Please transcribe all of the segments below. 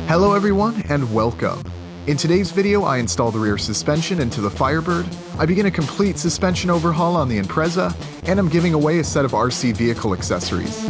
Hello everyone and welcome. In today's video I install the rear suspension into the Firebird, I begin a complete suspension overhaul on the Impreza, and I'm giving away a set of RC vehicle accessories.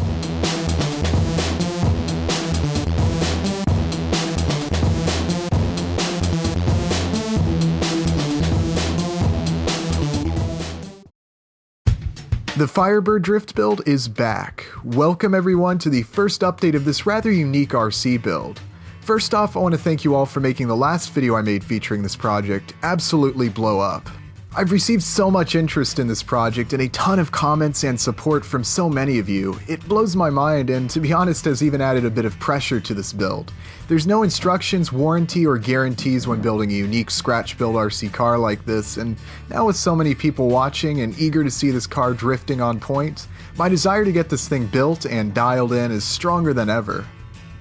The Firebird drift build is back. Welcome everyone to the first update of this rather unique RC build. First off, I want to thank you all for making the last video I made featuring this project absolutely blow up. I've received so much interest in this project and a ton of comments and support from so many of you. It blows my mind and, to be honest, has even added a bit of pressure to this build. There's no instructions, warranty, or guarantees when building a unique scratch-build RC car like this, and now with so many people watching and eager to see this car drifting on point, my desire to get this thing built and dialed in is stronger than ever.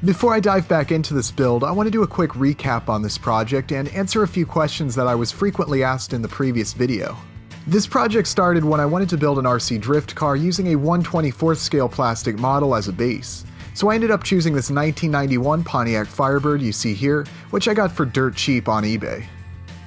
Before I dive back into this build, I want to do a quick recap on this project and answer a few questions that I was frequently asked in the previous video. This project started when I wanted to build an RC drift car using a 1/24th scale plastic model as a base. So I ended up choosing this 1991 Pontiac Firebird you see here, which I got for dirt cheap on eBay.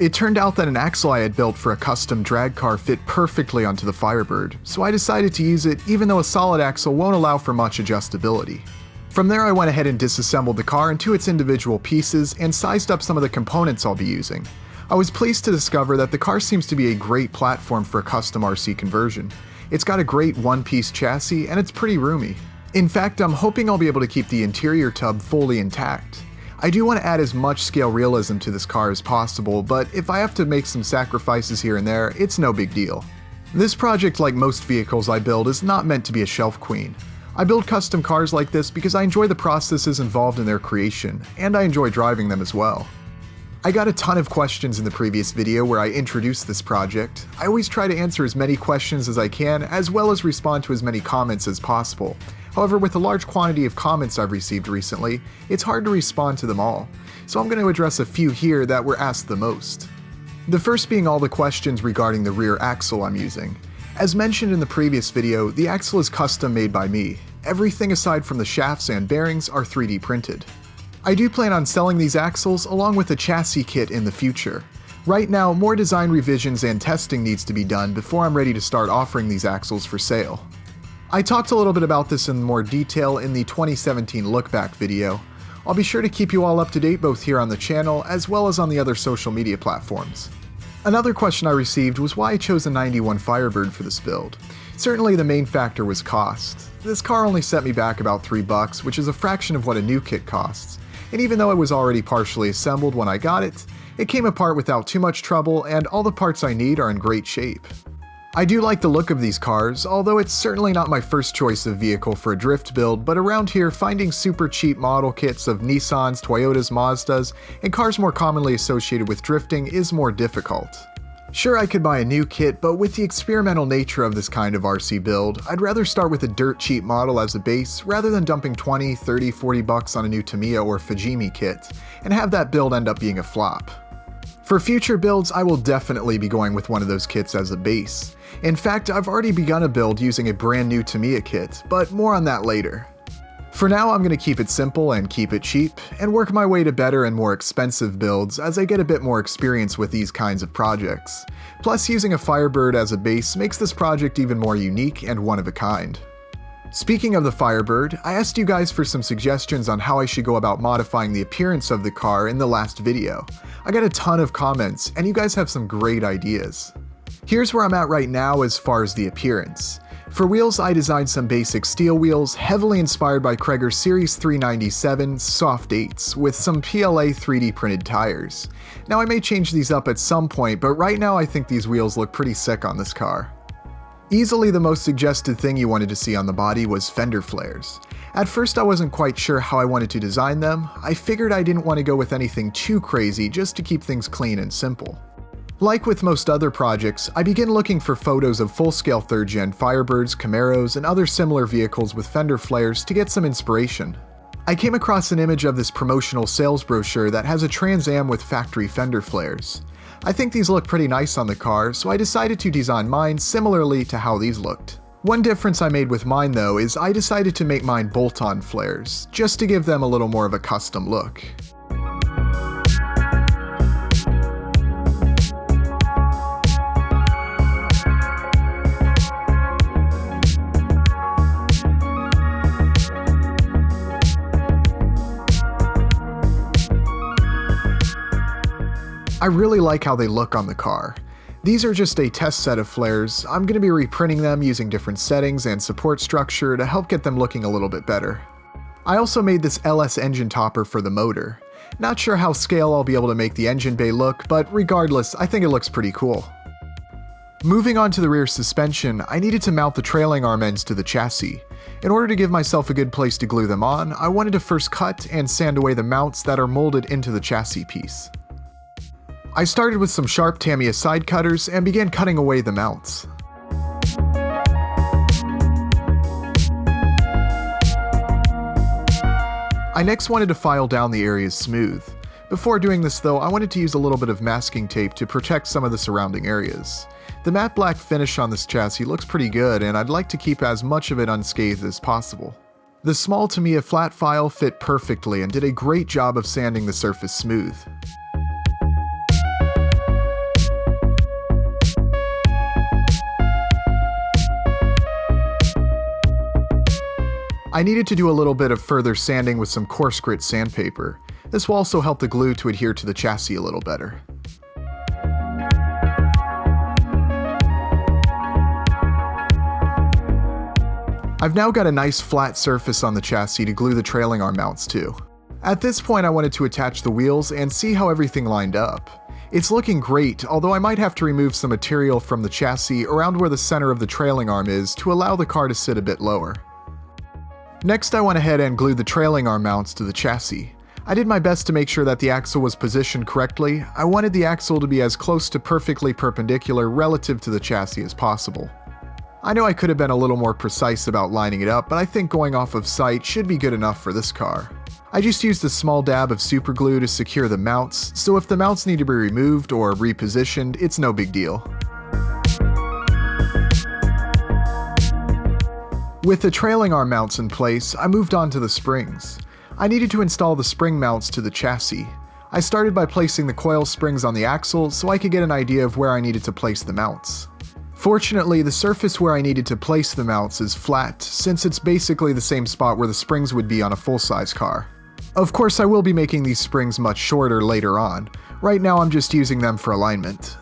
It turned out that an axle I had built for a custom drag car fit perfectly onto the Firebird, so I decided to use it even though a solid axle won't allow for much adjustability. From there I went ahead and disassembled the car into its individual pieces and sized up some of the components I'll be using. I was pleased to discover that the car seems to be a great platform for a custom RC conversion. It's got a great one-piece chassis and it's pretty roomy. In fact, I'm hoping I'll be able to keep the interior tub fully intact. I do want to add as much scale realism to this car as possible, but if I have to make some sacrifices here and there, it's no big deal. This project, like most vehicles I build, is not meant to be a shelf queen. I build custom cars like this because I enjoy the processes involved in their creation, and I enjoy driving them as well. I got a ton of questions in the previous video where I introduced this project. I always try to answer as many questions as I can, as well as respond to as many comments as possible. However, with the large quantity of comments I've received recently, it's hard to respond to them all, so I'm going to address a few here that were asked the most. The first being all the questions regarding the rear axle I'm using. As mentioned in the previous video, the axle is custom made by me. Everything aside from the shafts and bearings are 3D printed. I do plan on selling these axles along with a chassis kit in the future. Right now, more design revisions and testing needs to be done before I'm ready to start offering these axles for sale. I talked a little bit about this in more detail in the 2017 look back video. I'll be sure to keep you all up to date both here on the channel as well as on the other social media platforms. Another question I received was why I chose a 91 Firebird for this build. Certainly the main factor was cost. This car only set me back about $3, which is a fraction of what a new kit costs. And even though it was already partially assembled when I got it, it came apart without too much trouble and all the parts I need are in great shape. I do like the look of these cars, although it's certainly not my first choice of vehicle for a drift build, but around here finding super cheap model kits of Nissans, Toyotas, Mazdas, and cars more commonly associated with drifting is more difficult. Sure, I could buy a new kit, but with the experimental nature of this kind of RC build, I'd rather start with a dirt cheap model as a base rather than dumping 20, 30, 40 bucks on a new Tamiya or Fujimi kit, and have that build end up being a flop. For future builds, I will definitely be going with one of those kits as a base. In fact, I've already begun a build using a brand new Tamiya kit, but more on that later. For now, I'm going to keep it simple and keep it cheap, and work my way to better and more expensive builds as I get a bit more experience with these kinds of projects. Plus, using a Firebird as a base makes this project even more unique and one of a kind. Speaking of the Firebird, I asked you guys for some suggestions on how I should go about modifying the appearance of the car in the last video. I got a ton of comments, and you guys have some great ideas. Here's where I'm at right now as far as the appearance. For wheels, I designed some basic steel wheels, heavily inspired by Cragar's Series 397 Soft 8s, with some PLA 3D printed tires. Now I may change these up at some point, but right now I think these wheels look pretty sick on this car. Easily the most suggested thing you wanted to see on the body was fender flares. At first I wasn't quite sure how I wanted to design them. I figured I didn't want to go with anything too crazy just to keep things clean and simple. Like with most other projects, I begin looking for photos of full-scale 3rd-gen Firebirds, Camaros, and other similar vehicles with fender flares to get some inspiration. I came across an image of this promotional sales brochure that has a Trans Am with factory fender flares. I think these look pretty nice on the car, so I decided to design mine similarly to how these looked. One difference I made with mine though is I decided to make mine bolt-on flares, just to give them a little more of a custom look. I really like how they look on the car. These are just a test set of flares. I'm going to be reprinting them using different settings and support structure to help get them looking a little bit better. I also made this LS engine topper for the motor. Not sure how scale I'll be able to make the engine bay look, but regardless, I think it looks pretty cool. Moving on to the rear suspension, I needed to mount the trailing arm ends to the chassis. In order to give myself a good place to glue them on, I wanted to first cut and sand away the mounts that are molded into the chassis piece. I started with some sharp Tamiya side cutters and began cutting away the mounts. I next wanted to file down the areas smooth. Before doing this though, I wanted to use a little bit of masking tape to protect some of the surrounding areas. The matte black finish on this chassis looks pretty good, and I'd like to keep as much of it unscathed as possible. The small Tamiya flat file fit perfectly and did a great job of sanding the surface smooth. I needed to do a little bit of further sanding with some coarse grit sandpaper. This will also help the glue to adhere to the chassis a little better. I've now got a nice flat surface on the chassis to glue the trailing arm mounts to. At this point I wanted to attach the wheels and see how everything lined up. It's looking great, although I might have to remove some material from the chassis around where the center of the trailing arm is to allow the car to sit a bit lower. Next I went ahead and glued the trailing arm mounts to the chassis. I did my best to make sure that the axle was positioned correctly. I wanted the axle to be as close to perfectly perpendicular relative to the chassis as possible. I know I could have been a little more precise about lining it up, but I think going off of sight should be good enough for this car. I just used a small dab of super glue to secure the mounts, so if the mounts need to be removed or repositioned, it's no big deal. With the trailing arm mounts in place, I moved on to the springs. I needed to install the spring mounts to the chassis. I started by placing the coil springs on the axle so I could get an idea of where I needed to place the mounts. Fortunately, the surface where I needed to place the mounts is flat, since it's basically the same spot where the springs would be on a full-size car. Of course, I will be making these springs much shorter later on. Right now I'm just using them for alignment.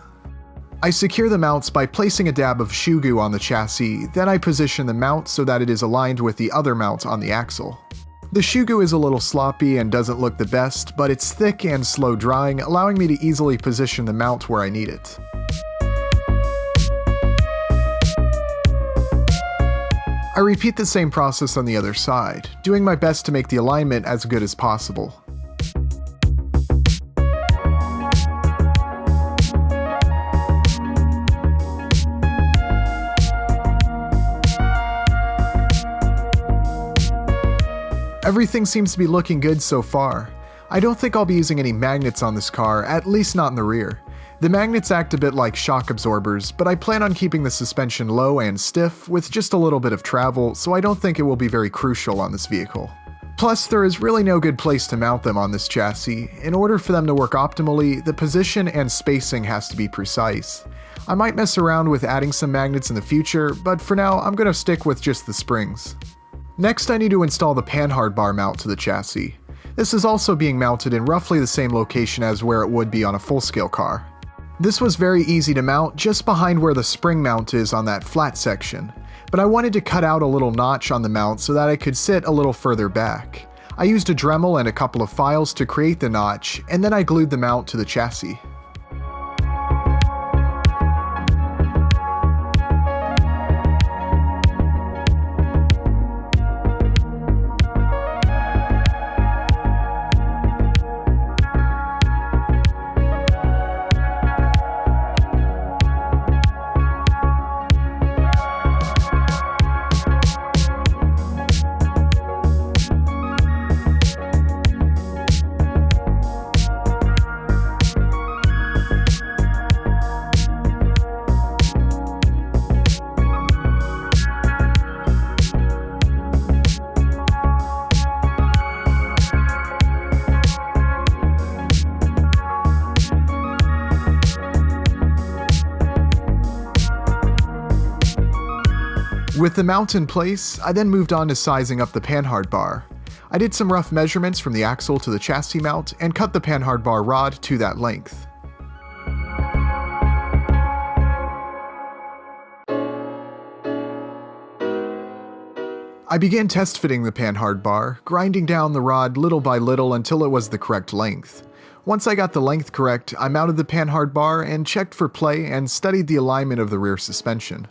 I secure the mounts by placing a dab of shoe goo on the chassis, then I position the mount so that it is aligned with the other mount on the axle. The shoe goo is a little sloppy and doesn't look the best, but it's thick and slow drying, allowing me to easily position the mount where I need it. I repeat the same process on the other side, doing my best to make the alignment as good as possible. Everything seems to be looking good so far. I don't think I'll be using any magnets on this car, at least not in the rear. The magnets act a bit like shock absorbers, but I plan on keeping the suspension low and stiff with just a little bit of travel, so I don't think it will be very crucial on this vehicle. Plus, there is really no good place to mount them on this chassis. In order for them to work optimally, the position and spacing has to be precise. I might mess around with adding some magnets in the future, but for now I'm going to stick with just the springs. Next, I need to install the Panhard bar mount to the chassis. This is also being mounted in roughly the same location as where it would be on a full-scale car. This was very easy to mount just behind where the spring mount is on that flat section, but I wanted to cut out a little notch on the mount so that I could sit a little further back. I used a Dremel and a couple of files to create the notch, and then I glued the mount to the chassis. With the mount in place, I then moved on to sizing up the Panhard bar. I did some rough measurements from the axle to the chassis mount and cut the Panhard bar rod to that length. I began test fitting the Panhard bar, grinding down the rod little by little until it was the correct length. Once I got the length correct, I mounted the Panhard bar and checked for play and studied the alignment of the rear suspension.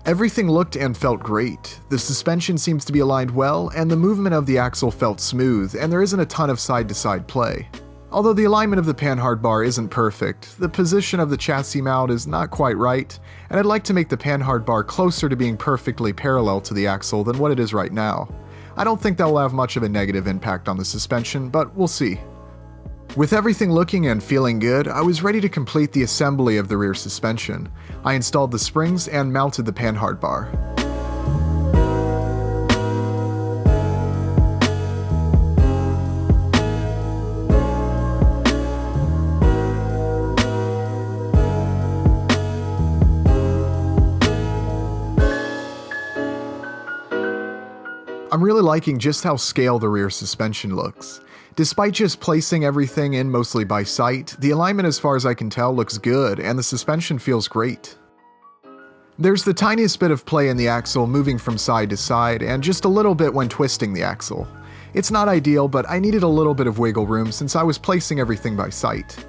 Everything looked and felt great. The suspension seems to be aligned well, and the movement of the axle felt smooth, and there isn't a ton of side-to-side play. Although the alignment of the Panhard bar isn't perfect, the position of the chassis mount is not quite right, and I'd like to make the Panhard bar closer to being perfectly parallel to the axle than what it is right now. I don't think that will have much of a negative impact on the suspension, but we'll see. With everything looking and feeling good, I was ready to complete the assembly of the rear suspension. I installed the springs and mounted the Panhard bar. I'm really liking just how scale the rear suspension looks. Despite just placing everything in mostly by sight, the alignment as far as I can tell looks good and the suspension feels great. There's the tiniest bit of play in the axle moving from side to side and just a little bit when twisting the axle. It's not ideal, but I needed a little bit of wiggle room since I was placing everything by sight.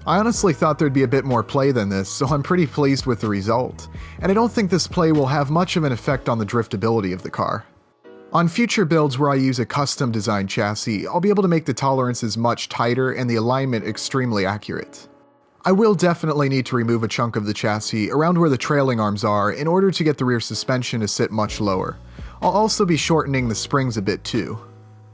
I honestly thought there'd be a bit more play than this, so I'm pretty pleased with the result, and I don't think this play will have much of an effect on the driftability of the car. On future builds where I use a custom designed chassis, I'll be able to make the tolerances much tighter and the alignment extremely accurate. I will definitely need to remove a chunk of the chassis around where the trailing arms are in order to get the rear suspension to sit much lower. I'll also be shortening the springs a bit too.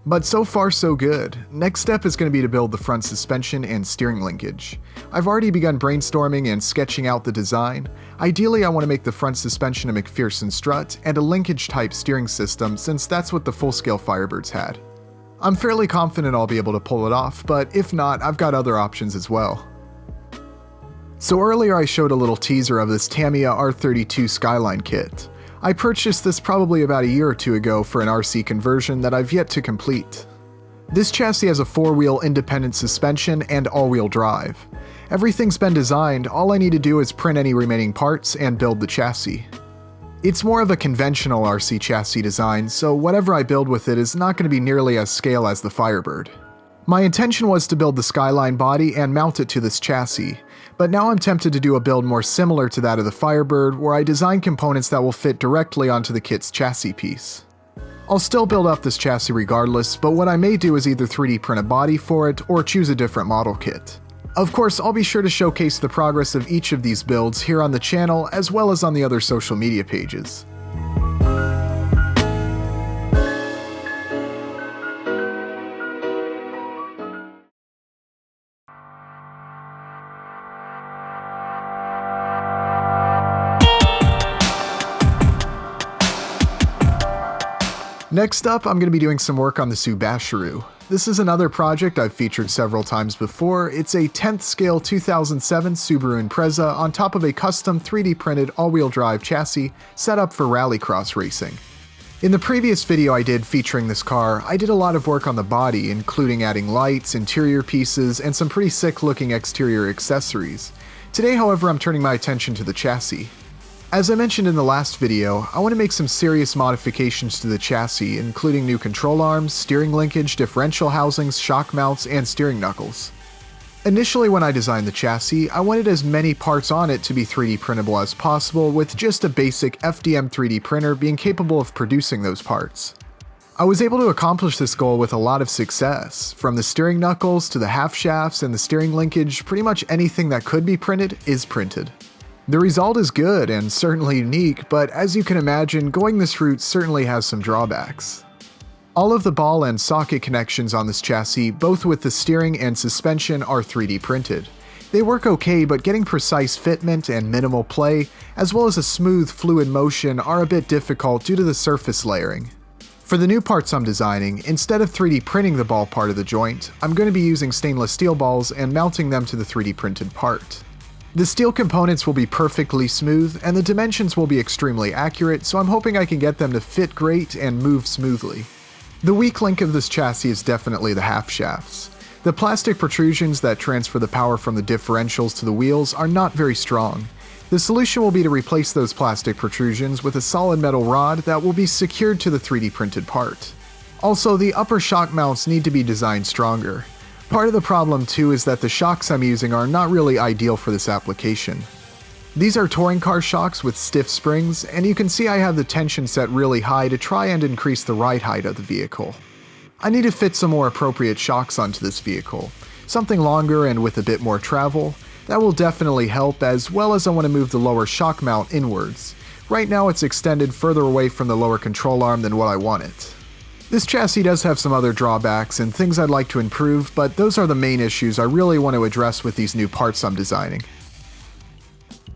But so far so good. Next step is going to be to build the front suspension and steering linkage. I've already begun brainstorming and sketching out the design. Ideally, I want to make the front suspension a McPherson strut and a linkage type steering system since that's what the full-scale Firebirds had. I'm fairly confident I'll be able to pull it off, but if not, I've got other options as well. So earlier I showed a little teaser of this Tamiya R32 Skyline kit. I purchased this probably about a year or two ago for an RC conversion that I've yet to complete. This chassis has a 4-wheel independent suspension and all-wheel drive. Everything's been designed, all I need to do is print any remaining parts and build the chassis. It's more of a conventional RC chassis design, so whatever I build with it is not going to be nearly as scale as the Firebird. My intention was to build the Skyline body and mount it to this chassis, but now I'm tempted to do a build more similar to that of the Firebird where I design components that will fit directly onto the kit's chassis piece. I'll still build up this chassis regardless, but what I may do is either 3D print a body for it or choose a different model kit. Of course, I'll be sure to showcase the progress of each of these builds here on the channel as well as on the other social media pages. Next up, I'm going to be doing some work on the Subasharu. This is another project I've featured several times before. It's a 10th scale 2007 Subaru Impreza on top of a custom 3D printed all-wheel drive chassis set up for rallycross racing. In the previous video I did featuring this car, I did a lot of work on the body, including adding lights, interior pieces, and some pretty sick looking exterior accessories. Today, however, I'm turning my attention to the chassis. As I mentioned in the last video, I want to make some serious modifications to the chassis, including new control arms, steering linkage, differential housings, shock mounts, and steering knuckles. Initially when I designed the chassis, I wanted as many parts on it to be 3D printable as possible, with just a basic FDM 3D printer being capable of producing those parts. I was able to accomplish this goal with a lot of success. From the steering knuckles to the half shafts and the steering linkage, pretty much anything that could be printed is printed. The result is good and certainly unique, but as you can imagine, going this route certainly has some drawbacks. All of the ball and socket connections on this chassis, both with the steering and suspension, are 3D printed. They work okay, but getting precise fitment and minimal play, as well as a smooth, fluid motion are a bit difficult due to the surface layering. For the new parts I'm designing, instead of 3D printing the ball part of the joint, I'm going to be using stainless steel balls and mounting them to the 3D printed part. The steel components will be perfectly smooth, and the dimensions will be extremely accurate, so I'm hoping I can get them to fit great and move smoothly. The weak link of this chassis is definitely the half shafts. The plastic protrusions that transfer the power from the differentials to the wheels are not very strong. The solution will be to replace those plastic protrusions with a solid metal rod that will be secured to the 3D printed part. Also, the upper shock mounts need to be designed stronger. Part of the problem too is that the shocks I'm using are not really ideal for this application. These are touring car shocks with stiff springs, and you can see I have the tension set really high to try and increase the ride height of the vehicle. I need to fit some more appropriate shocks onto this vehicle, something longer and with a bit more travel. That will definitely help, as well as I want to move the lower shock mount inwards. Right now it's extended further away from the lower control arm than what I want it. This chassis does have some other drawbacks and things I'd like to improve, but those are the main issues I really want to address with these new parts I'm designing.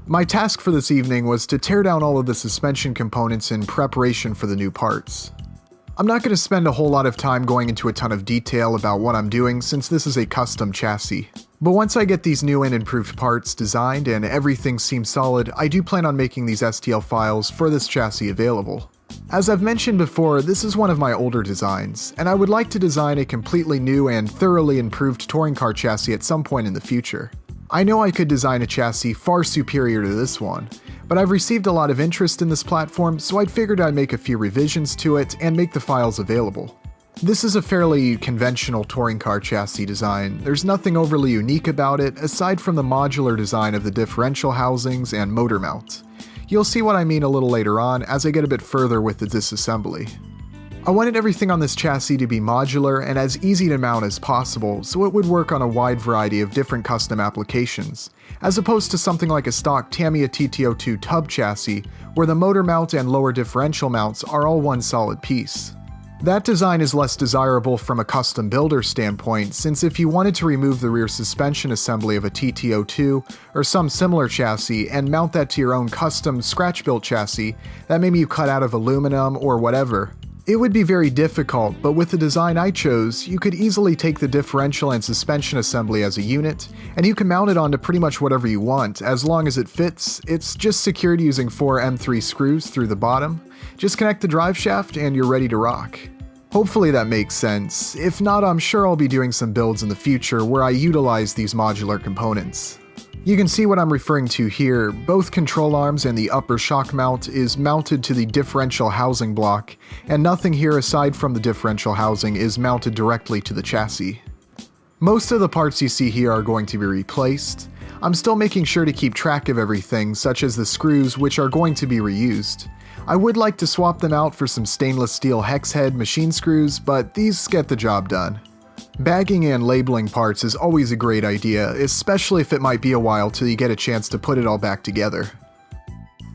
My task for this evening was to tear down all of the suspension components in preparation for the new parts. I'm not going to spend a whole lot of time going into a ton of detail about what I'm doing since this is a custom chassis. But once I get these new and improved parts designed and everything seems solid, I do plan on making these STL files for this chassis available. As I've mentioned before, this is one of my older designs, and I would like to design a completely new and thoroughly improved touring car chassis at some point in the future. I know I could design a chassis far superior to this one, but I've received a lot of interest in this platform, so I'd figured I'd make a few revisions to it and make the files available. This is a fairly conventional touring car chassis design. There's nothing overly unique about it, aside from the modular design of the differential housings and motor mount. You'll see what I mean a little later on as I get a bit further with the disassembly. I wanted everything on this chassis to be modular and as easy to mount as possible, so it would work on a wide variety of different custom applications, as opposed to something like a stock Tamiya TT02 tub chassis, where the motor mount and lower differential mounts are all one solid piece. That design is less desirable from a custom builder standpoint, since if you wanted to remove the rear suspension assembly of a TT02 or some similar chassis and mount that to your own custom scratch-built chassis that maybe you cut out of aluminum or whatever, it would be very difficult, but with the design I chose, you could easily take the differential and suspension assembly as a unit, and you can mount it onto pretty much whatever you want. As long as it fits, it's just secured using 4 M3 screws through the bottom. Just connect the drive shaft and you're ready to rock. Hopefully that makes sense. If not, I'm sure I'll be doing some builds in the future where I utilize these modular components. You can see what I'm referring to here. Both control arms and the upper shock mount is mounted to the differential housing block, and nothing here aside from the differential housing is mounted directly to the chassis. Most of the parts you see here are going to be replaced. I'm still making sure to keep track of everything, such as the screws, which are going to be reused. I would like to swap them out for some stainless steel hex head machine screws, but these get the job done. Bagging and labeling parts is always a great idea, especially if it might be a while till you get a chance to put it all back together.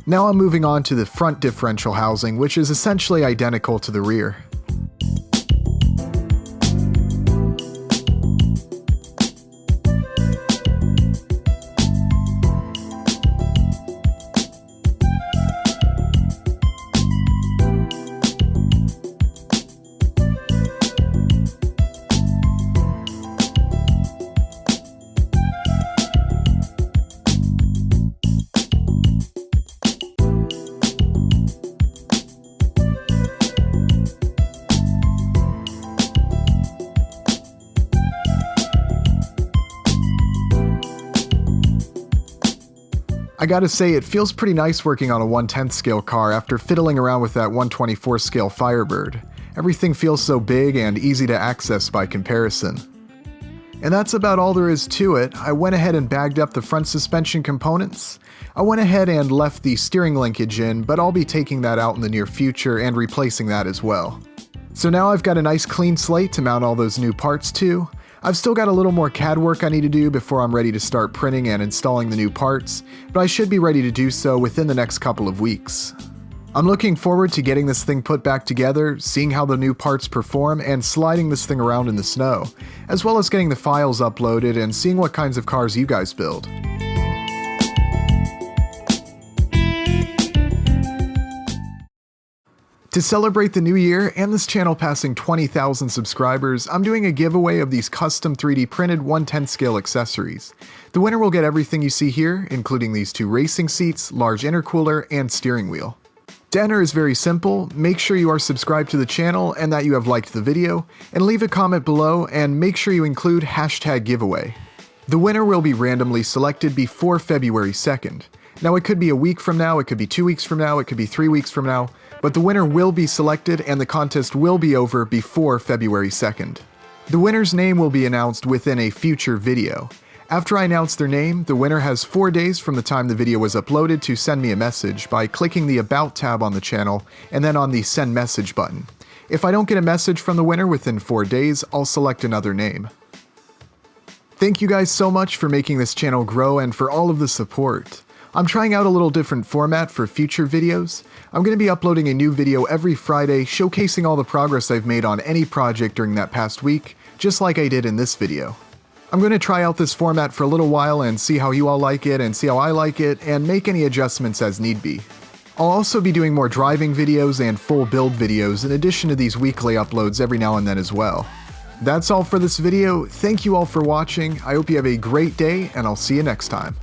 Now I'm moving on to the front differential housing, which is essentially identical to the rear. I gotta say, it feels pretty nice working on a 1/10 scale car after fiddling around with that 1/24 scale Firebird. Everything feels so big and easy to access by comparison. And that's about all there is to it. I went ahead and bagged up the front suspension components. I went ahead and left the steering linkage in, but I'll be taking that out in the near future and replacing that as well. So now I've got a nice clean slate to mount all those new parts to. I've still got a little more CAD work I need to do before I'm ready to start printing and installing the new parts, but I should be ready to do so within the next couple of weeks. I'm looking forward to getting this thing put back together, seeing how the new parts perform, and sliding this thing around in the snow, as well as getting the files uploaded and seeing what kinds of cars you guys build. To celebrate the new year and this channel passing 20,000 subscribers, I'm doing a giveaway of these custom 3D printed 1/10 scale accessories. The winner will get everything you see here, including these 2 racing seats, large intercooler, and steering wheel. To enter is very simple. Make sure you are subscribed to the channel and that you have liked the video, and leave a comment below and make sure you include #giveaway. The winner will be randomly selected before February 2nd. Now it could be a week from now, it could be 2 weeks from now, it could be 3 weeks from now, but the winner will be selected and the contest will be over before February 2nd. The winner's name will be announced within a future video. After I announce their name, the winner has 4 days from the time the video was uploaded to send me a message by clicking the About tab on the channel and then on the Send Message button. If I don't get a message from the winner within 4 days, I'll select another name. Thank you guys so much for making this channel grow and for all of the support. I'm trying out a little different format for future videos. I'm going to be uploading a new video every Friday showcasing all the progress I've made on any project during that past week, just like I did in this video. I'm going to try out this format for a little while and see how you all like it and see how I like it and make any adjustments as need be. I'll also be doing more driving videos and full build videos in addition to these weekly uploads every now and then as well. That's all for this video. Thank you all for watching. I hope you have a great day and I'll see you next time.